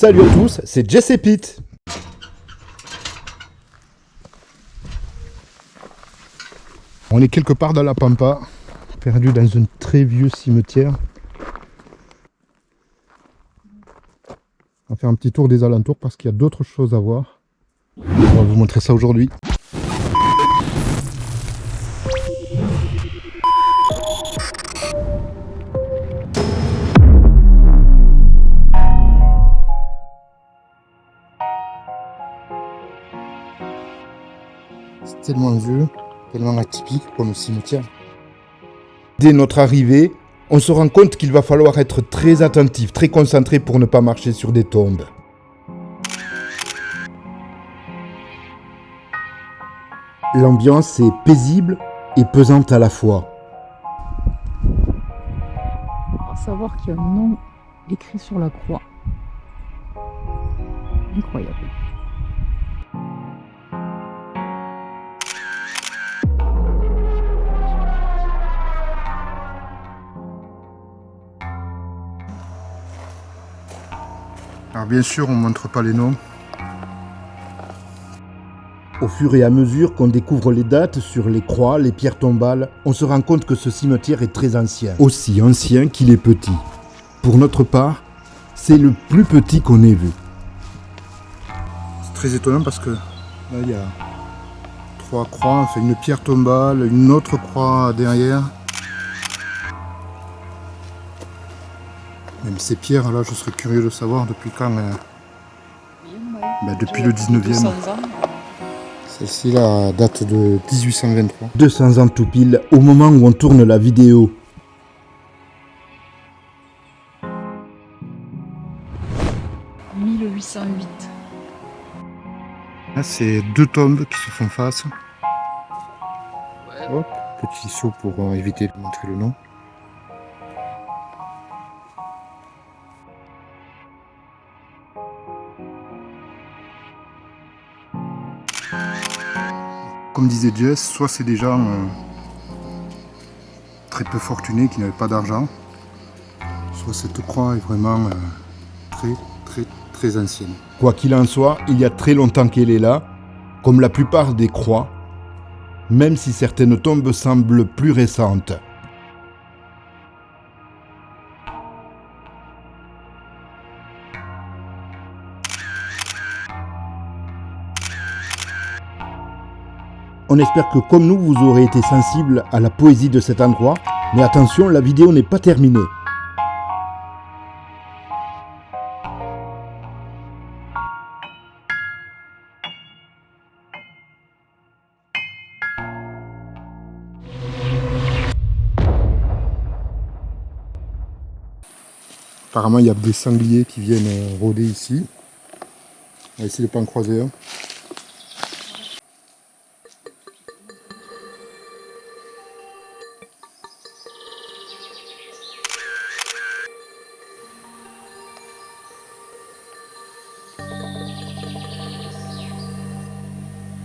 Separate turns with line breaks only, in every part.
Salut à tous, c'est Jess et Pete. On est quelque part dans la Pampa, perdu dans un très vieux cimetière. On va faire un petit tour des alentours parce qu'il y a d'autres choses à voir. On va vous montrer ça aujourd'hui. C'est tellement vieux, tellement atypique comme cimetière. Dès notre arrivée, on se rend compte qu'il va falloir être très attentif, très concentré pour ne pas marcher sur des tombes. L'ambiance est paisible et pesante à la fois.
À savoir qu'il y a un nom écrit sur la croix. Incroyable.
Alors bien sûr, on ne montre pas les noms. Au fur et à mesure qu'on découvre les dates sur les croix, les pierres tombales, on se rend compte que ce cimetière est très ancien. Aussi ancien qu'il est petit. Pour notre part, c'est le plus petit qu'on ait vu. C'est très étonnant parce que là, il y a 3 croix, enfin une pierre tombale, une autre croix derrière. Même ces pierres, là, je serais curieux de savoir depuis quand. Depuis le 19e. Celle-ci, là, date de 1823. 200 ans tout pile, au moment où on tourne la vidéo.
« 1808 ».
Là, c'est 2 tombes qui se font face. Hop, petit saut pour éviter de montrer le nom. Comme disait Jess, soit c'est des gens très peu fortunés qui n'avaient pas d'argent, soit cette croix est vraiment très ancienne. Quoi qu'il en soit, il y a très longtemps qu'elle est là, comme la plupart des croix, même si certaines tombes semblent plus récentes. On espère que comme nous, vous aurez été sensible à la poésie de cet endroit. Mais attention, la vidéo n'est pas terminée. Apparemment, il y a des sangliers qui viennent rôder ici. On va essayer de ne pas en croiser un.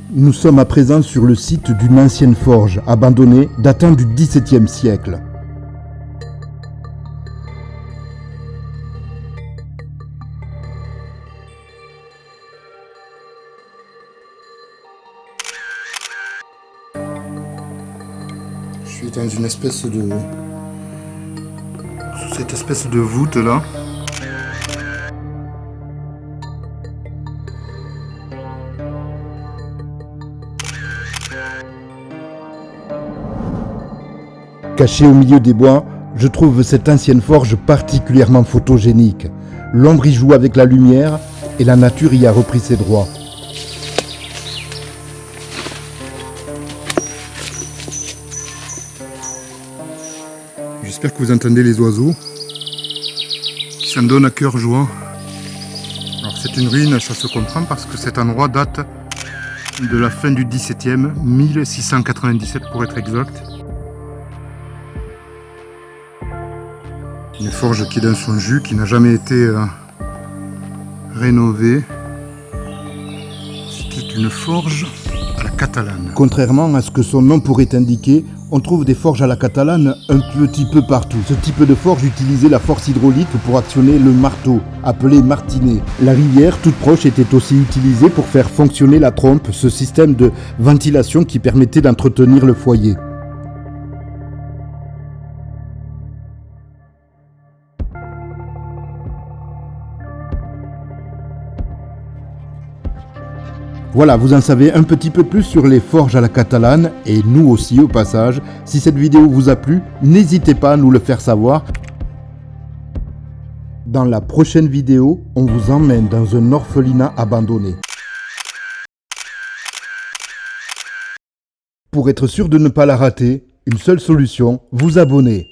Nous sommes à présent sur le site d'une ancienne forge abandonnée datant du XVIIe siècle. Je suis dans une espèce de... sous cette espèce de voûte là. Caché au milieu des bois, je trouve cette ancienne forge particulièrement photogénique. L'ombre y joue avec la lumière et la nature y a repris ses droits. J'espère que vous entendez les oiseaux qui s'en donnent à cœur joie. Alors c'est une ruine, ça se comprend parce que cet endroit date de la fin du XVIIe, 1697 pour être exact. Une forge qui est dans son jus, qui n'a jamais été rénovée. C'était une forge à la catalane.
Contrairement à ce que son nom pourrait indiquer, on trouve des forges à la catalane un petit peu partout. Ce type de forge utilisait la force hydraulique pour actionner le marteau, appelé martinet. La rivière, toute proche, était aussi utilisée pour faire fonctionner la trompe, ce système de ventilation qui permettait d'entretenir le foyer. Voilà, vous en savez un petit peu plus sur les forges à la catalane, et nous aussi au passage. Si cette vidéo vous a plu, n'hésitez pas à nous le faire savoir. Dans la prochaine vidéo, on vous emmène dans un orphelinat abandonné. Pour être sûr de ne pas la rater, une seule solution, vous abonner.